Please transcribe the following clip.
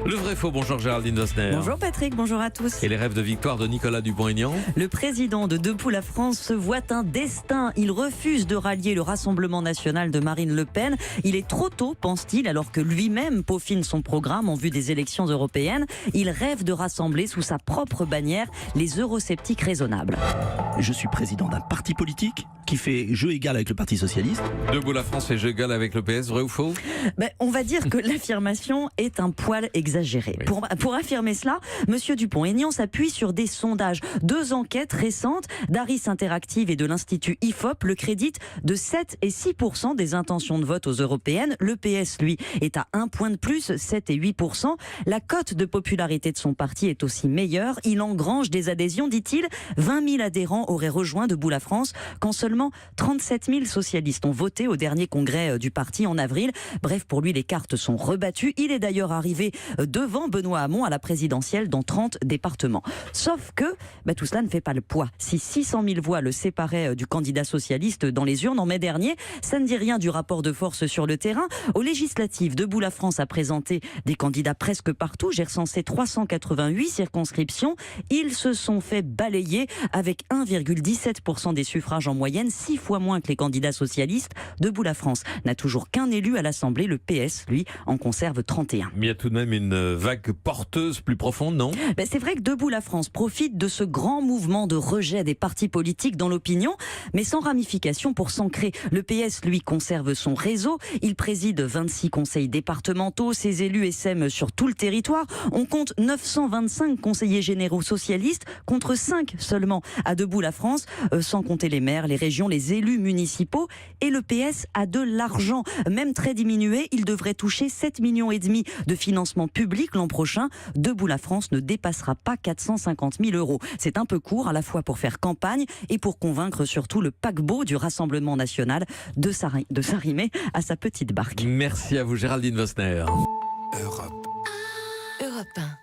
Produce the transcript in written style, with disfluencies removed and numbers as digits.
Le vrai faux, bonjour Géraldine Dosner. Bonjour Patrick, bonjour à tous. Et les rêves de victoire de Nicolas Dupont-Aignan? Le président de Debout la France se voit un destin. Il refuse de rallier le Rassemblement national de Marine Le Pen. Il est trop tôt, pense-t-il, alors que lui-même peaufine son programme en vue des élections européennes. Il rêve de rassembler sous sa propre bannière les eurosceptiques raisonnables. Je suis président d'un parti politique qui fait jeu égal avec le Parti socialiste. Debout la France fait jeu égal avec le PS, vrai ou faux? On va dire que l'affirmation est un poil exagérée. Oui. Pour affirmer cela, M. Dupont-Aignan s'appuie sur des sondages. 2 enquêtes récentes d'Harris Interactive et de l'Institut IFOP le créditent de 7 et 6% des intentions de vote aux européennes. Le PS, lui, est à 1 point de plus, 7 et 8%. La cote de popularité de son parti est aussi meilleure. Il engrange des adhésions, dit-il. 20 000 adhérents auraient rejoint Debout la France quand seulement 37 000 socialistes ont voté au dernier congrès du parti en avril. Bref, pour lui, les cartes sont rebattues. Il est d'ailleurs arrivé devant Benoît Hamon à la présidentielle dans 30 départements. Sauf que tout cela ne fait pas le poids. Si 600 000 voix le séparaient du candidat socialiste dans les urnes en mai dernier, ça ne dit rien du rapport de force sur le terrain. Aux législatives, Debout la France a présenté des candidats presque partout. J'ai recensé 388 circonscriptions. Ils se sont fait balayer avec 1,17% des suffrages en moyenne, 6 fois moins que les candidats socialistes. Debout la France n'a toujours qu'un élu à l'Assemblée. Le PS, lui, en conserve 31. Mais il y a tout de même une vague porteuse plus profonde, non? C'est vrai que Debout la France profite de ce grand mouvement de rejet des partis politiques dans l'opinion, mais sans ramification pour s'ancrer. Le PS, lui, conserve son réseau. Il préside 26 conseils départementaux. Ses élus essaiment sur tout le territoire. On compte 925 conseillers généraux socialistes contre 5 seulement à Debout la France, sans compter les maires, les régions, les élus municipaux. Et le PS a de l'argent, même très diminué. Il devrait toucher 7,5 millions de financement public l'an prochain. Debout la France ne dépassera pas 450 000 €. C'est un peu court, à la fois pour faire campagne et pour convaincre surtout le paquebot du Rassemblement national de s'arrimer à sa petite barque. Merci à vous Géraldine Dosner. Europe 1.